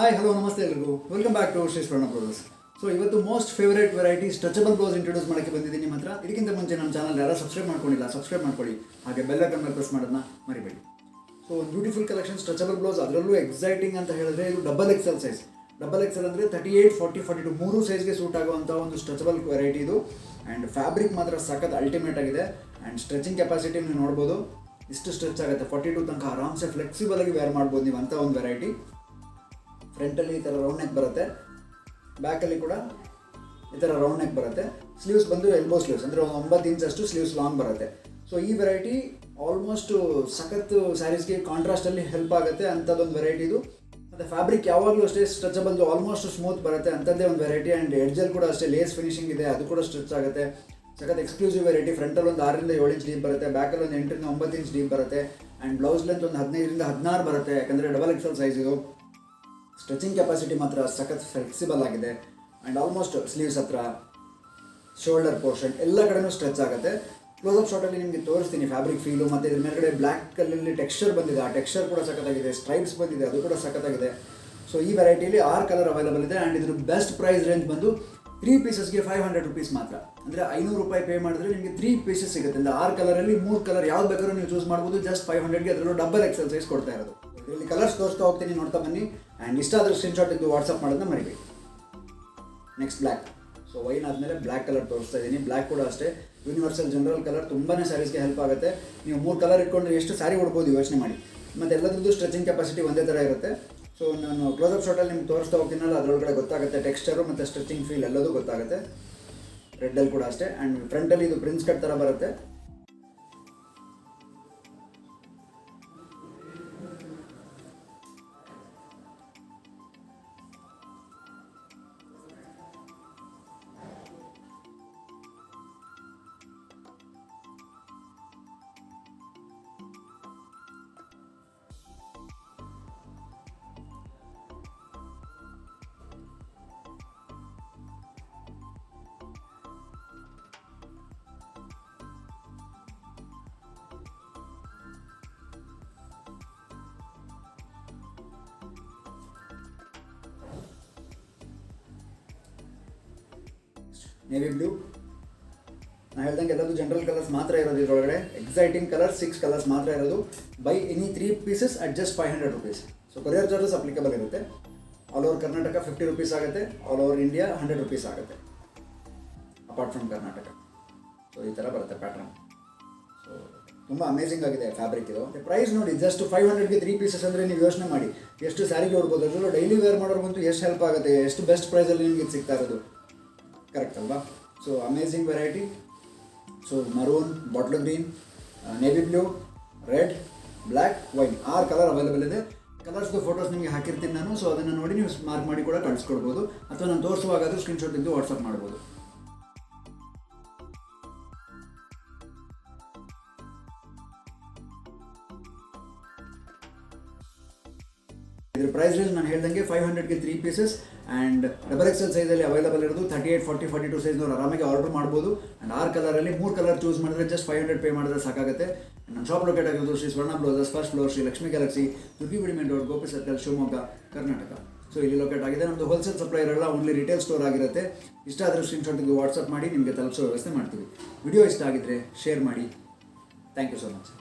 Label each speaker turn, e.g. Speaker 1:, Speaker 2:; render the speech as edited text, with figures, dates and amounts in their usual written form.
Speaker 1: Hi hello ನಮಸ್ತೆ ಎಲ್ರಿಗೂ welcome back to Shri Swarna blouses. So ಇವತ್ತು most favourite variety stretchable blouse introduce ಮಾಡೋಕ್ಕೆ ಬಂದಿದ್ದೀನಿ ನಿಮ್ಮ ಹತ್ರ. ಇದಕ್ಕಿಂತ ಮುಂಚೆ ನಮ್ಮ ಚಾನಲ್ ಯಾರು ಸಬ್ಸ್ಕ್ರೈಬ್ ಮಾಡ್ಕೊಂಡಿಲ್ಲ ಸಬ್ಸ್ಕ್ರೈಬ್ ಮಾಡ್ಕೊಳ್ಳಿ, ಹಾಗೆ ಬೆಲ್ ಐಕಾನ್ ಮೇಲೆ ಪ್ರೆಸ್ ಮಾಡೋದನ್ನ ಮರಿಬೇಡಿ. ಸೊ ಒಂದು ಬ್ಯೂಟಿಫುಲ್ ಕಲೆಕ್ಷನ್ ಸ್ಟ್ರೆಚಬಲ್ ಬ್ಲೌಸ್, ಅದರಲ್ಲೂ ಎಕ್ಸೈಟಿಂಗ್ ಅಂತ ಹೇಳಿದ್ರೆ ಇದು double XL size. Double XL ಅಂದರೆ 38, 40, 42 ಮೂರು ಸೈಜ್ಗೆ ಸೂಟ್ ಆಗುವಂಥ ಒಂದು ಸ್ಟ್ರೆಚಬಲ್ ವೆರೈಟಿ ಇದು. ಆ್ಯಂಡ್ ಫ್ಯಾಬ್ರಿಕ್ ಮಾತ್ರ ಸಖತ್ ಅಲ್ಟಿಮೇಟ್ ಆಗಿದೆ. ಆ್ಯಂಡ್ ಸ್ಟ್ರೆಚಿಂಗ್ ಕೆಪಾಸಿಟಿ ನೀವು ನೋಡ್ಬೋದು, ಇಷ್ಟು ಸ್ಟ್ರೆಚ್ ಆಗುತ್ತೆ 42 ತನಕ ಆರಾಮ್ಸೆ ಫ್ಲೆಕ್ಸಿಬಲ್ ಆಗಿ ವೇರ್ ಮಾಡ್ಬೋದು ನೀವು ಅಂತ ಒಂದು ವೆರೈಟಿ. ಫ್ರಂಟಲ್ಲಿ ಈ ಥರ ರೌಂಡ್ ನೆಕ್ ಬರುತ್ತೆ, ಬ್ಯಾಕಲ್ಲಿ ಕೂಡ ಈ ಥರ ರೌಂಡ್ ನೆಕ್ ಬರುತ್ತೆ. ಸ್ಲೀವ್ಸ್ ಬಂದು ಎಲ್ಬೋ ಸ್ಲೀವ್ಸ್ ಅಂದರೆ 9 ಇಂಚಷ್ಟು ಸ್ಲೀವ್ಸ್ ಲಾಂಗ್ ಬರುತ್ತೆ. ಸೊ ಈ ವೆರೈಟಿ ಆಲ್ಮೋಸ್ಟ್ ಸಖತ್ ಸ್ಯಾರೀಸ್ಗೆ ಕಾಂಟ್ರಾಸ್ಟಲ್ಲಿ ಹೆಲ್ಪ್ ಆಗುತ್ತೆ ಅಂಥದ್ದೊಂದು ವೆರೈಟಿ ಇದು. ಮತ್ತು ಫ್ಯಾಬ್ರಿಕ್ ಯಾವಾಗಲೂ ಅಷ್ಟೇ ಸ್ಟ್ರೆಚಬಲ್ದು ಆಲ್ಮೋಸ್ಟ್ ಸ್ಮೂತ್ ಬರುತ್ತೆ ಅಂಥದ್ದೇ ಒಂದು ವೆರೈಟಿ. ಆ್ಯಂಡ್ ಎಡ್ಜಲ್ಲಿ ಕೂಡ ಅಷ್ಟೇ ಲೇಸ್ ಫಿನಿಶಿಂಗ್ ಇದೆ, ಅದು ಕೂಡ ಸ್ಟ್ರೆಚ್ ಆಗುತ್ತೆ. ಸಖತ್ ಎಕ್ಸ್ಕ್ಲೂಸಿವ್ ವೆರೈಟಿ. ಫ್ರಂಟಲ್ಲಿ ಒಂದು 6 ರಿಂದ 7 ಇಂಚ್ ಡೀಪ್ ಬರುತ್ತೆ, ಬ್ಯಾಕಲ್ಲಿ ಒಂದು 8 ರಿಂದ 9 ಇಂಚ್ ಡೀಪ್ ಬರುತ್ತೆ. ಆ್ಯಂಡ್ ಬ್ಲೌಸ್ ಲೆಂತ್ ಒಂದು 15 ರಿಂದ 16 ಬರುತ್ತೆ, ಯಾಕಂದರೆ ಡಬಲ್ ಎಕ್ಸೆಲ್ ಸೈಜ್ ಇದು. ಸ್ಟ್ರೆಚಿಂಗ್ ಕೆಪಾಸಿಟಿ ಮಾತ್ರ ಸಖತ್ ಫ್ಲೆಕ್ಸಿಬಲ್ ಆಗಿದೆ. ಆ್ಯಂಡ್ ಆಲ್ಮೋಸ್ಟ್ ಸ್ಲೀವ್ಸ್ ಹತ್ರ, ಶೋಲ್ಡರ್ ಪೋರ್ಷನ್ ಎಲ್ಲ ಕಡೆನೂ ಸ್ಟ್ರೆಚ್ ಆಗುತ್ತೆ. ಕ್ಲೋಸಪ್ ಶಾಟಲ್ಲಿ ನಿಮಗೆ ತೋರಿಸ್ತೀನಿ ಫ್ಯಾಬ್ರಿಕ್ ಫೀಲು. ಮತ್ತು ಇದ್ರ ಮೇಲ್ಗಡೆ ಬ್ಲ್ಯಾಕ್ ಕಲ್ಲಲ್ಲಿ ಟೆಕ್ಸ್ಚರ್ ಬಂದಿದೆ, ಆ ಟೆಕ್ಸ್ಚರ್ ಕೂಡ ಸಖತ್ತಾಗಿದೆ. ಸ್ಟ್ರೈಪ್ಸ್ ಬಂದಿದೆ, ಅದು ಕೂಡ ಸಖತ್ತಾಗಿದೆ. ಸೊ ಈ ವೆರೈಟಿಯಲ್ಲಿ 6 ಕಲರ್ ಅವೈಲೇಬಲ್ ಇದೆ. ಆ್ಯಂಡ್ ಇದ್ರ ಬೆಸ್ಟ್ ಪ್ರೈಸ್ ರೇಂಜ್ ಬಂದು 3 ಪೀಸಸ್ಗೆ 500 ರೂಪೀಸ್ ಮಾತ್ರ. ಅಂದರೆ 500 ರೂಪಾಯಿ ಪೇ ಮಾಡಿದ್ರೆ ನಿಮಗೆ 3 ಪೀಸಸ್ ಸಿಗುತ್ತೆ. ಅಂದರೆ 6 ಕಲರಲ್ಲಿ 3 ಕಲರ್ ಯಾವ್ದು ಬೇಕಾದ್ರೂ ನೀವು ಚೂಸ್ ಮಾಡ್ಬೋದು. ಜಸ್ಟ್ 500ಗೆ ಅದರಲ್ಲೂ ಡಬಲ್ ಎಕ್ಸೆಲ್ ಸೈಜ್ ಕೊಡ್ತಾ ಇರೋದು. ಇದರಲ್ಲಿ ಕಲರ್ಸ್ ತೋರಿಸ್ತಾ ಹೋಗ್ತೀನಿ, ನೋಡ್ತಾ ಬನ್ನಿ. ಆ್ಯಂಡ್ ಇಷ್ಟ ಆದರೆ ಸ್ಕ್ರೀನ್ಶಾಟ್ ಇದ್ದು ವಾಟ್ಸಪ್ ಮಾಡೋದನ್ನ ಮರಿಬೇಡಿ. Next black. ಸೊ ವೈನ್ ಆದಮೇಲೆ ಬ್ಲ್ಯಾಕ್ ಕಲರ್ ತೋರಿಸ್ತಾ ಇದ್ದೀನಿ. ಬ್ಲ್ಯಾಕ್ ಕೂಡ ಅಷ್ಟೇ ಯೂನಿವರ್ಸಲ್ ಜನರಲ್ ಕಲರ್, ತುಂಬಾ ಸ್ಯಾರೀಸ್ಗೆ ಹೆಲ್ಪ್ ಆಗುತ್ತೆ. ನೀವು 3 ಕಲರ್ ಇಟ್ಕೊಂಡ್ರೆ ಎಷ್ಟು ಸ್ಯಾರಿ ಉಡ್ಬೋದು ಯೋಚನೆ ಮಾಡಿ. ಮತ್ತು ಎಲ್ಲದ್ರದ್ದು ಸ್ಟ್ರೆಚಿಂಗ್ ಕೆಪಾಸಿಟಿ ಒಂದೇ ಥರ ಇರುತ್ತೆ. ಸೊ ನಾನು ಕ್ಲೋಸಪ್ ಶಾಟಲ್ಲಿ ನಿಮ್ಗೆ ತೋರಿಸ್ತಾ ಹೋಗ್ತೀನಲ್ಲ, ಅದರೊಳಗಡೆ ಗೊತ್ತಾಗುತ್ತೆ ಟೆಕ್ಸ್ಚರು ಮತ್ತು ಸ್ಟ್ರೆಚಿಂಗ್ ಫೀಲ್ ಎಲ್ಲದೂ ಗೊತ್ತಾಗುತ್ತೆ. ರೆಡ್ಡಲ್ಲಿ ಕೂಡ ಅಷ್ಟೇ. ಆ್ಯಂಡ್ ಫ್ರಂಟಲ್ಲಿ ಇದು ಪ್ರಿನ್ಸ್ ಕಟ್ ಥರ ಬರುತ್ತೆ. Navy blue. ನಾನು ಹೇಳ್ದಂಗೆ ಎಲ್ಲದು ಜನರಲ್ ಕಲರ್ಸ್ ಮಾತ್ರ ಇರೋದು ಇದರೊಳಗಡೆ. ಎಕ್ಸೈಟಿಂಗ್ ಕಲರ್ 6 ಕಲರ್ಸ್ ಮಾತ್ರ ಇರೋದು. By any 3 pieces at just 500 rupees. So courier charges applicable ಇರುತ್ತೆ. ಆಲ್ ಓವರ್ ಕರ್ನಾಟಕ 50 ರೂಪೀಸ್ ಆಗುತ್ತೆ, ಆಲ್ ಓವರ್ ಇಂಡಿಯಾ 100 ರೂಪೀಸ್ ಆಗುತ್ತೆ, ಅಪಾರ್ಟ್ ಫ್ರಮ್ ಕರ್ನಾಟಕ. ಸೊ ಈ ಥರ ಬರುತ್ತೆ ಪ್ಯಾಟ್ರನ್. ಸೊ ತುಂಬ ಅಮೇಝಿಂಗ್ ಆಗಿದೆ ಫ್ಯಾಬ್ರಿಕ್ ಇದು. ಪ್ರೈಸ್ ನೋಡಿ, ಜಸ್ಟ್ 500ಗೆ 3 ಪೀಸಸ್ ಅಂದರೆ ನೀವು ಯೋಚನೆ ಮಾಡಿ ಎಷ್ಟು ಸ್ಯಾರಿಗೆ ಉಡ್ಬೋದು. ಅದರಲ್ಲೂ ಡೈಲಿ ವೇರ್ ಮಾಡೋರ್ಗಂತೂ ಎಷ್ಟು ಹೆಲ್ಪ್ ಆಗುತ್ತೆ, ಎಷ್ಟು ಬೆಸ್ಟ್ ಪ್ರೈಸಲ್ಲಿ ನಿಮಗೆ ಇದು ಸಿಗ್ತಾ ಇರೋದು. ಕರೆಕ್ಟ್ ಅಲ್ವಾ? So amazing variety. So maroon, bottle green, navy blue, red, black, wine 6 colour available ಇದೆ. ಕಲರ್ಸ್ದು ಫೋಟೋಸ್ ನಿಮಗೆ ಹಾಕಿರ್ತೀನಿ ನಾನು. ಸೊ ಅದನ್ನು ನೋಡಿ ನೀವು ಮಾರ್ಕ್ ಮಾಡಿ ಕೂಡ ಕಳಿಸ್ಕೊಡ್ಬೋದು, ಅಥವಾ ನಾನು ತೋರಿಸುವಾಗಾದರೂ ಸ್ಕ್ರೀನ್ಶಾಟ್ ತೆಗೆದು ವಾಟ್ಸಪ್ ಮಾಡ್ಬೋದು. ಇದ್ರ ಪ್ರೈಸ್ ರೇಂಜ್ ನಾನು ಹೇಳ್ದಂಗೆ 500ಗೆ 3 ಪೀಸಸ್. ಆ್ಯಂಡ್ ಡಬಲ್ ಎಕ್ಸೆಲ್ ಸೈಜಲ್ಲಿ ಅವೈಲೇಬಲ್ ಇರೋದು. 38, 40, 42 ಸೈಜ್ನವ್ರು ಆರಾಮಾಗಿ ಆರ್ಡರ್ ಮಾಡ್ಬೋದು. ಆ್ಯಂಡ್ 6 ಕಲರಲ್ಲಿ 3 ಕಲರ್ ಚೂಸ್ ಮಾಡಿದ್ರೆ ಜಸ್ಟ್ 500 ಪೇ ಮಾಡಿದ್ರೆ ಸಾಕಾಗುತ್ತೆ. ನಮ್ಮ ಶಾಪ್ ಲೊಕೇಟ್ ಆಗಿರೋದು Shri Swarna blouses, first floor, Shri Lakshmi Galaxy, Durgigudi main road, Gopi circle, Shivamogga, Karnataka. So ಇಲ್ಲಿ ಲೊಕೇಟ್ ಆಗಿದೆ. ನಮ್ಮದು ಹೋಲ್ಸೇಲ್ ಸಪ್ಲೈ ಇರಲ್ಲ, ಓನ್ಲಿ ರಿಟೇಲ್ ಸ್ಟೋರ್ ಆಗಿರುತ್ತೆ. ಇಷ್ಟ ಆದರೆ ಸ್ಕ್ರೀನ್ಶಾಟಿಗೆ ವಾಟ್ಸಪ್ ಮಾಡಿ ನಿಮಗೆ ತಲುಪಿಸೋ ವ್ಯವಸ್ಥೆ ಮಾಡ್ತೀವಿ. ವಿಡಿಯೋ ಇಷ್ಟ ಆಗಿದ್ದರೆ ಶೇರ್ ಮಾಡಿ. Thank you so much.